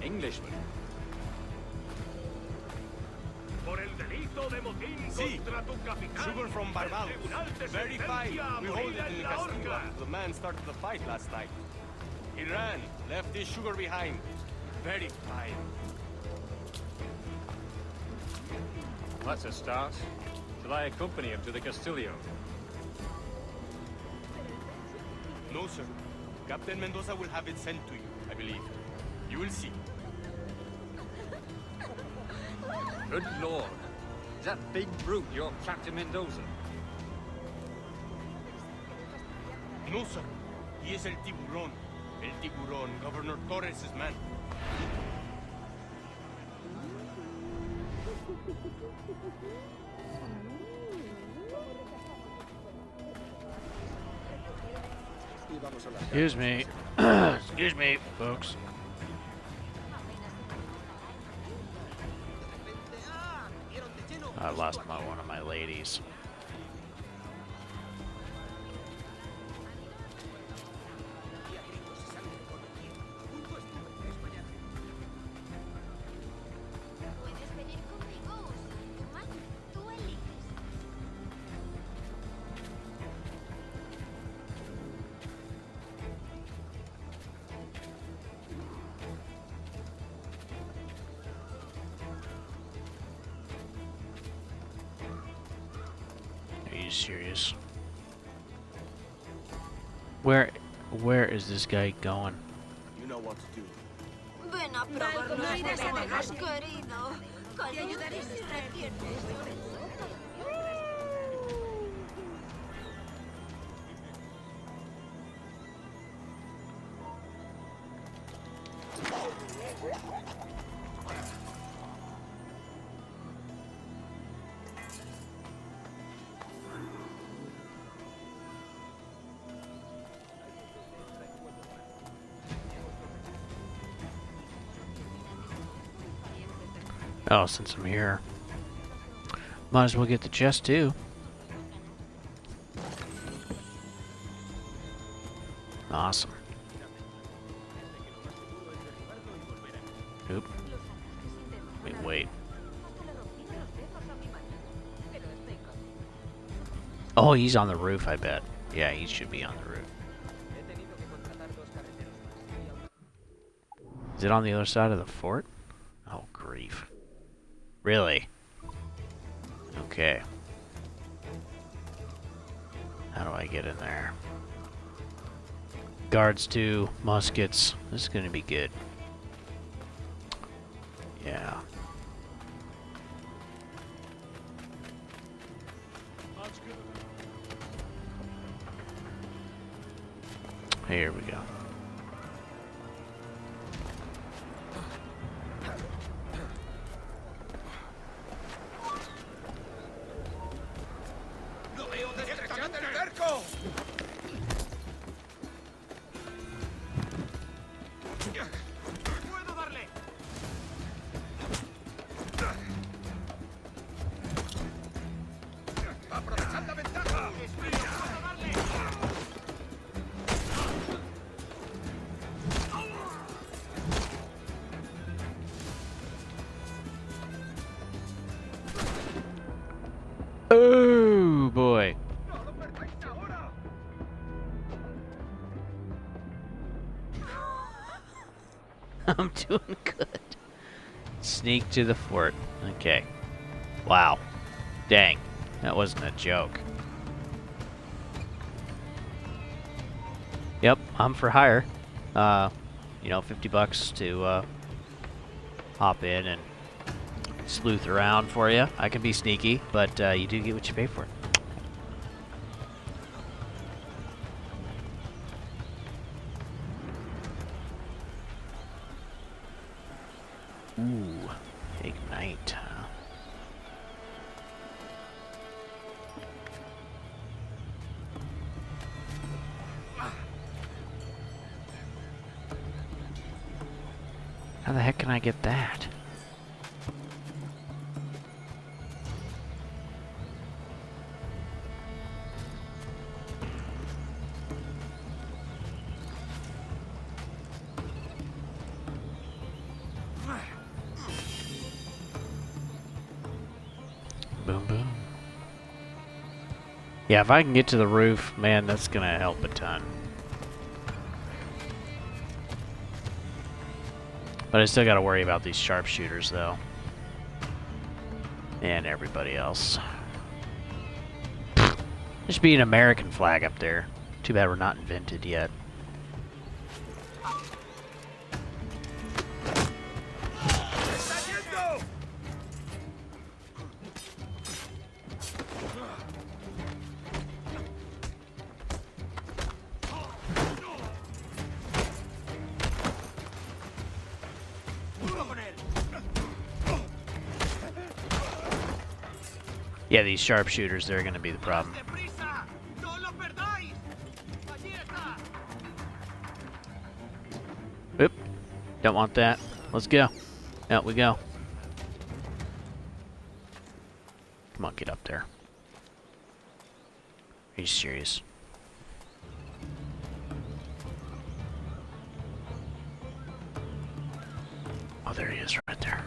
Englishman? See, sugar from Barbados. Very fine. We hold it in the Castilla. The man started the fight last night. He ran, left his sugar behind. Very fine. That's a start. Shall I accompany him to the Castillo? No, sir. Captain Mendoza will have it sent to you, I believe. You will see. Good lord. Is that big brute your Captain Mendoza? No, sir. He is El Tiburon. El Tiburon, Governor Torres' man. Excuse me. Excuse me, folks. I lost one of my ladies. Are you serious? Where is this guy going? You know what to do. Ven a probar los huevos, querido. Con ustedes tienes. Oh, since I'm here, might as well get the chest too. Awesome. Oop. Wait. Oh, he's on the roof, I bet. Yeah, he should be on the roof. Is it on the other side of the fort? Oh, grief. Really? Okay. How do I get in there? Guards 2, muskets. This is going to be good. Yeah. Here we go. Oh boy. I'm doing good. Sneak to the fort. Okay. Wow. Dang. That wasn't a joke. Yep, I'm for hire. You know, $50 to hop in and sleuth around for you. I can be sneaky, but you do get what you pay for. Ooh, ignite. How the heck can I get that? Boom, boom. Yeah, if I can get to the roof, man, that's gonna help a ton. But I still gotta worry about these sharpshooters, though. And everybody else. There should be an American flag up there. Too bad we're not invented yet. Yeah, these sharpshooters, they're gonna be the problem. Oop. Don't want that. Let's go. Out we go. Come on, get up there. Are you serious? Oh, there he is right there.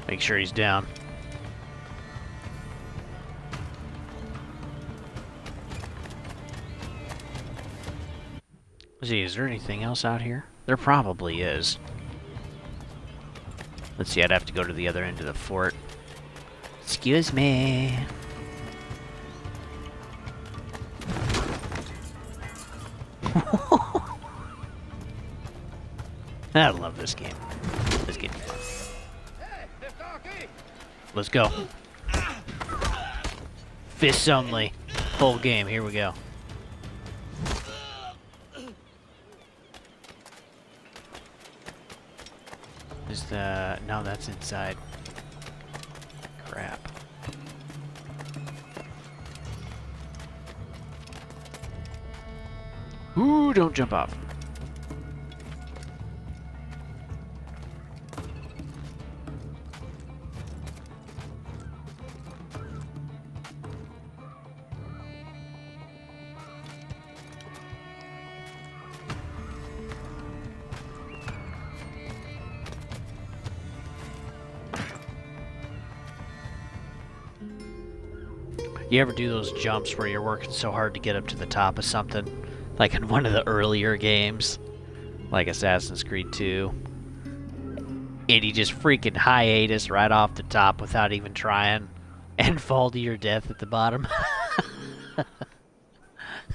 Make sure he's down. Let's see, is there anything else out here? There probably is. Let's see, I'd have to go to the other end of the fort. Excuse me. I love this game. This game's fun. Let's go. Fists only. Whole game. Here we go. Is the... No, that's inside. Crap. Ooh, don't jump off. You ever do those jumps where you're working so hard to get up to the top of something? Like in one of the earlier games? Like Assassin's Creed 2. And you just freaking hiatus right off the top without even trying. And fall to your death at the bottom.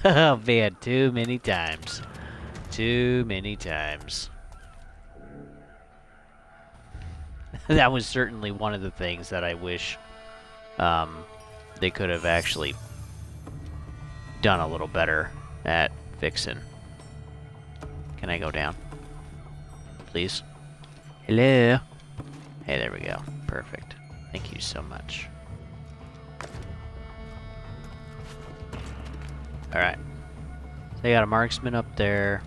Oh man, too many times. Too many times. That was certainly one of the things that I wish they could have actually done a little better at fixing. Can I go down? Please? Hello? Hey, there we go. Perfect. Thank you so much. Alright. They got a marksman up there.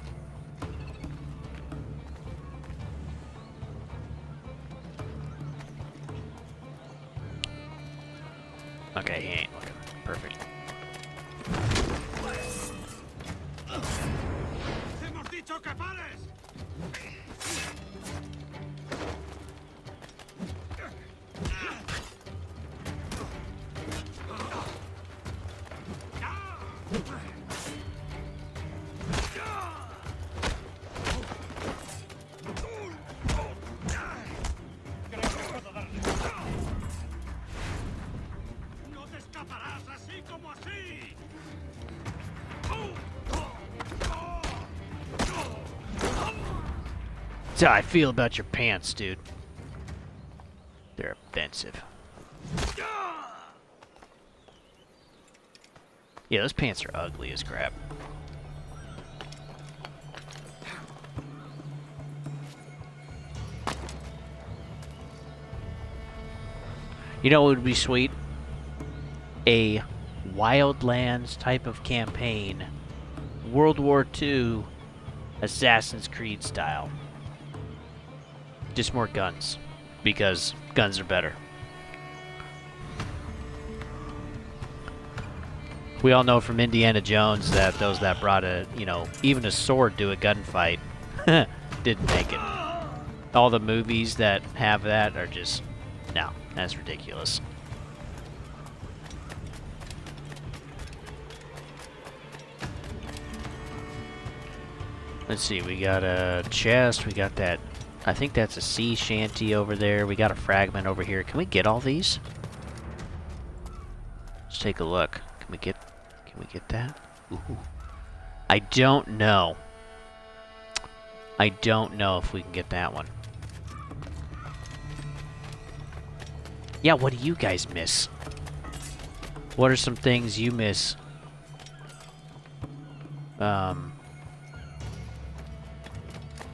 Okay, he ain't looking. Perfect. That's how I feel about your pants, dude. They're offensive. Yeah, those pants are ugly as crap. You know what would be sweet? A Wildlands type of campaign. World War II Assassin's Creed style. Just more guns. Because guns are better. We all know from Indiana Jones that those that brought a, even a sword to a gunfight didn't make it. All the movies that have that are just, no, that's ridiculous. Let's see, we got a chest, we got that, I think that's a sea shanty over there, we got a fragment over here. Can we get all these? Let's take a look. Can we get that? Ooh. I don't know. I don't know if we can get that one. Yeah, what do you guys miss? What are some things you miss?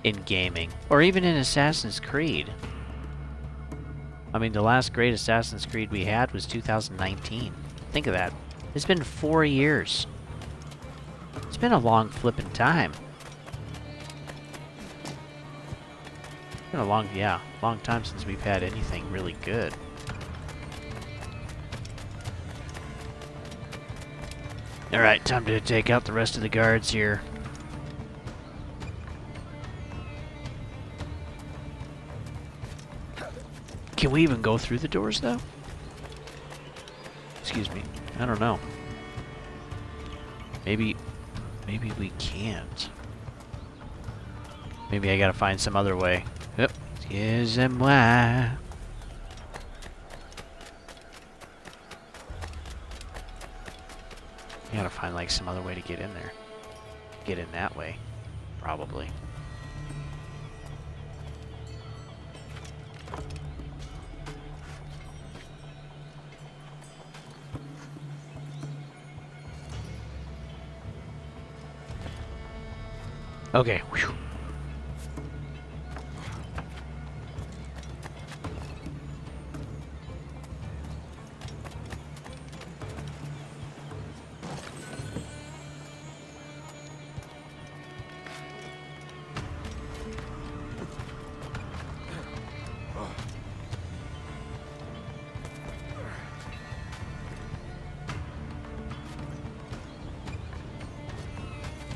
In gaming, or even in Assassin's Creed. I mean, the last great Assassin's Creed we had was 2019. Think of that. It's been 4 years. It's been a long flippin' time. It's been a long time since we've had anything really good. Alright, time to take out the rest of the guards here. Can we even go through the doors, though? Excuse me. I don't know. Maybe we can't. Maybe I gotta find some other way. Yep. Excusez-moi. I gotta find like some other way to get in there. Get in that way, probably. Okay. Whew.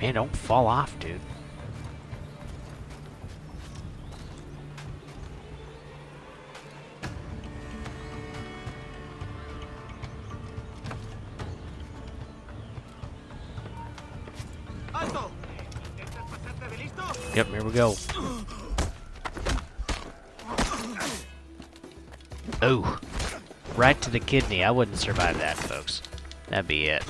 Man, don't fall off, dude. Yep, here we go. Oh, right to the kidney. I wouldn't survive that, folks. That'd be it.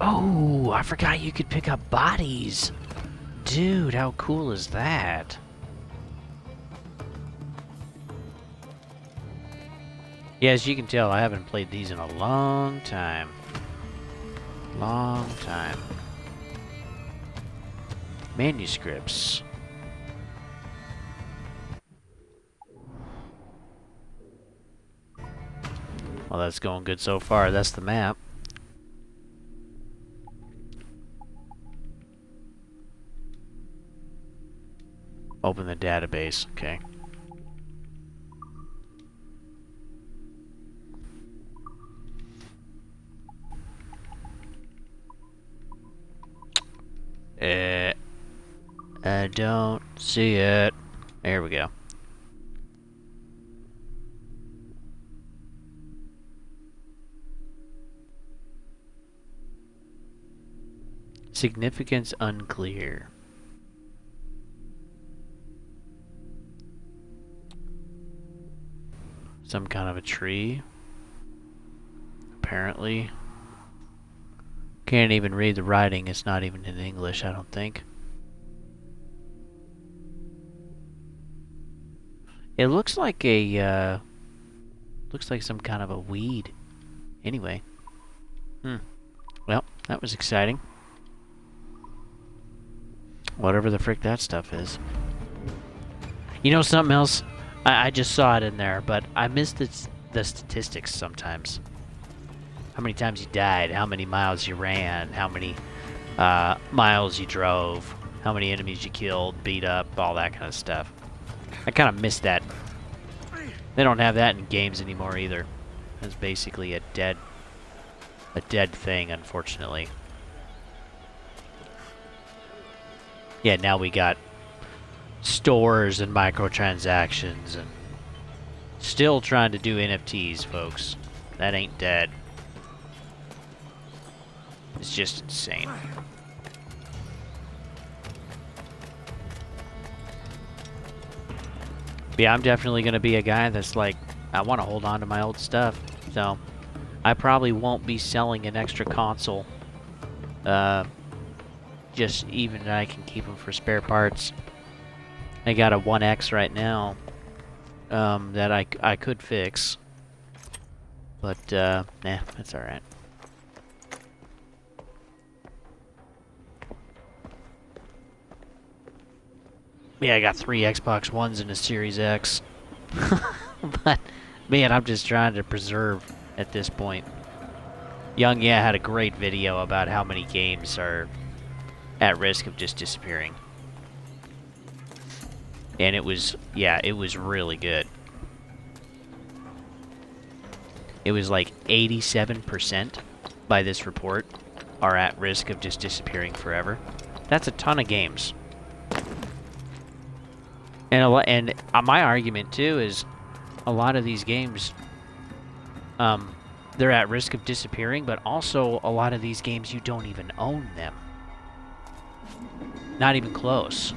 Oh, I forgot you could pick up bodies. Dude, how cool is that? Yeah, as you can tell, I haven't played these in a long time. Long time. Manuscripts. Well, that's going good so far. That's the map. Open the database. Okay. I don't see it. There we go. Significance unclear. Some kind of a tree. Apparently. Can't even read the writing. It's not even in English, I don't think. It looks like a, looks like some kind of a weed. Anyway. Well, that was exciting. Whatever the frick that stuff is. You know something else? I just saw it in there, but I missed the statistics sometimes. How many times you died, how many miles you ran, how many miles you drove, how many enemies you killed, beat up, all that kind of stuff. I kind of missed that. They don't have that in games anymore either. It's basically a dead thing, unfortunately. Yeah, now we got stores and microtransactions and still trying to do NFTs, folks. That ain't dead. It's just insane. But yeah, I'm definitely going to be a guy that's like, I want to hold on to my old stuff. So, I probably won't be selling an extra console. Just even that I can keep them for spare parts. I got a 1X right now that I could fix. But, nah, that's alright. Yeah, I got 3 Xbox Ones and a Series X. But, man, I'm just trying to preserve at this point. Young Yeah had a great video about how many games are at risk of just disappearing. And it was, yeah, it was really good. It was like 87% by this report are at risk of just disappearing forever. That's a ton of games. And my argument too is a lot of these games, they're at risk of disappearing, but also a lot of these games you don't even own them. Not even close.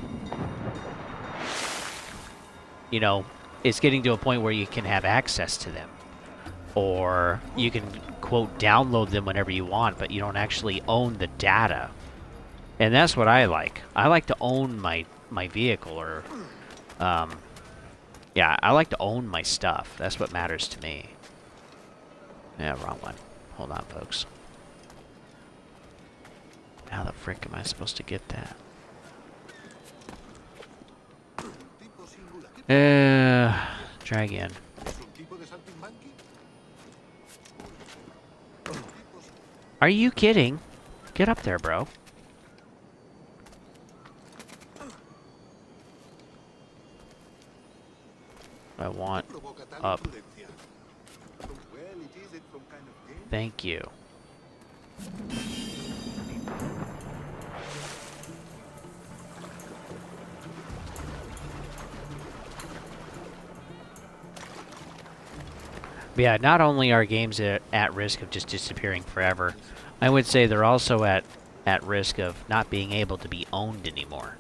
You know, it's getting to a point where you can have access to them. Or you can, quote, download them whenever you want, but you don't actually own the data. And that's what I like. I like to own my vehicle, or... yeah, I like to own my stuff. That's what matters to me. Yeah, wrong one. Hold on, folks. How the frick am I supposed to get that? Try again. Are you kidding? Get up there, bro. I want up. Thank you. Yeah, not only are games at risk of just disappearing forever, I would say they're also at risk of not being able to be owned anymore.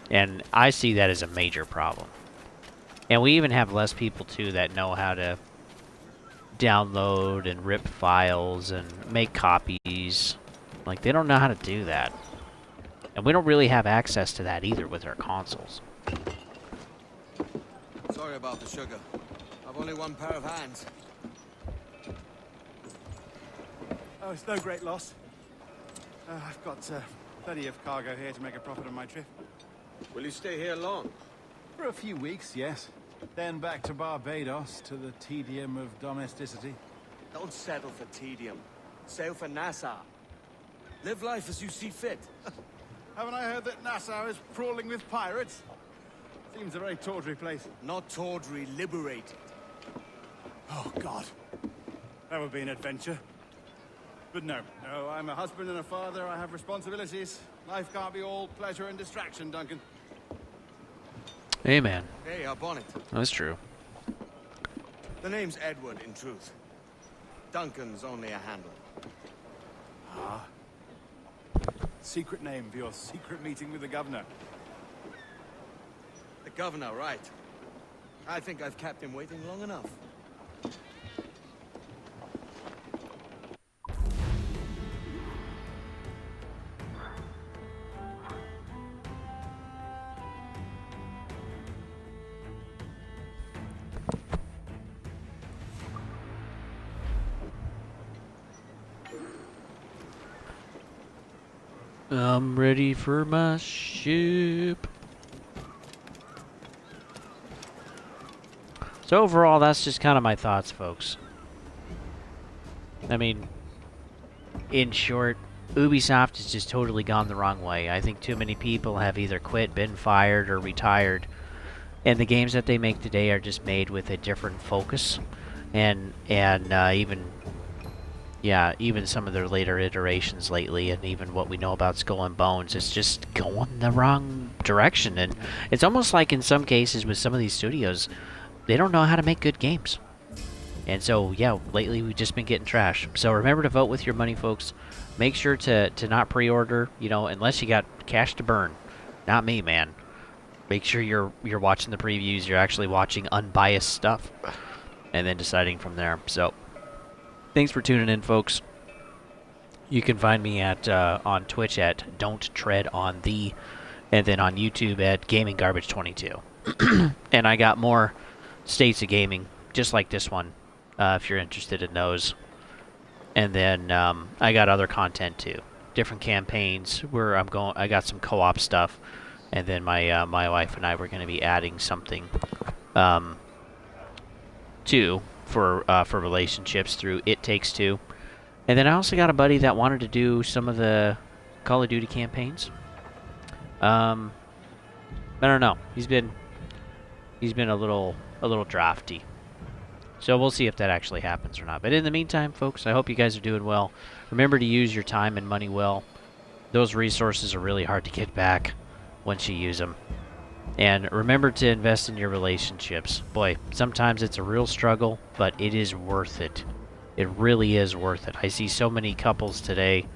And I see that as a major problem. And we even have less people, too, that know how to download and rip files and make copies. Like, they don't know how to do that. And we don't really have access to that either with our consoles. Sorry about the sugar. I've only one pair of hands. Oh, it's no great loss. I've got plenty of cargo here to make a profit on my trip. Will you stay here long? For a few weeks, yes. Then back to Barbados, to the tedium of domesticity. Don't settle for tedium. Sail for Nassau. Live life as you see fit. Haven't I heard that Nassau is crawling with pirates? Seems a very tawdry place. Not tawdry, liberated. Oh, God. That would be an adventure. But no, I'm a husband and a father. I have responsibilities. Life can't be all pleasure and distraction, Duncan. Amen. Hey, our bonnet. That's true. The name's Edward, in truth. Duncan's only a handle. Ah. Secret name for your secret meeting with the governor. The governor, right. I think I've kept him waiting long enough. I'm ready for my ship. So overall, that's just kind of my thoughts, folks. I mean, in short, Ubisoft has just totally gone the wrong way. I think too many people have either quit, been fired, or retired. And the games that they make today are just made with a different focus. And even some of their later iterations lately, and even what we know about Skull and Bones, it's just going the wrong direction. And it's almost like in some cases with some of these studios, they don't know how to make good games. And so, yeah, lately we've just been getting trash. So remember to vote with your money, folks. Make sure to not pre-order, unless you got cash to burn. Not me, man. Make sure you're watching the previews, you're actually watching unbiased stuff, and then deciding from there. So, thanks for tuning in, folks. You can find me at on Twitch at Don't Tread on The, and then on YouTube at Gaming Garbage 22. And I got more states of gaming, just like this one, if you're interested in those. And then I got other content too, different campaigns where I got some co-op stuff, and then my wife and I were going to be adding something too for relationships through It Takes Two. And then I also got a buddy that wanted to do some of the Call of Duty campaigns. I don't know. He's been a little drafty. So we'll see if that actually happens or not. But in the meantime, folks, I hope you guys are doing well. Remember to use your time and money well. Those resources are really hard to get back once you use them. And remember to invest in your relationships. Boy, sometimes it's a real struggle, but it is worth it. It really is worth it. I see so many couples today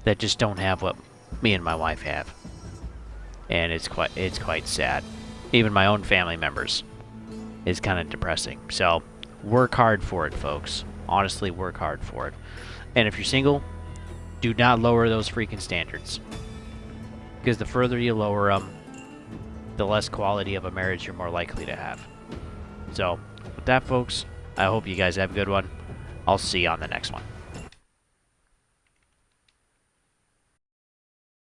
that just don't have what me and my wife have. And it's quite sad. Even my own family members. It's kind of depressing. So, work hard for it, folks. Honestly, work hard for it. And if you're single, do not lower those freaking standards. Because the further you lower them, the less quality of a marriage you're more likely to have. So, with that, folks, I hope you guys have a good one. I'll see you on the next one.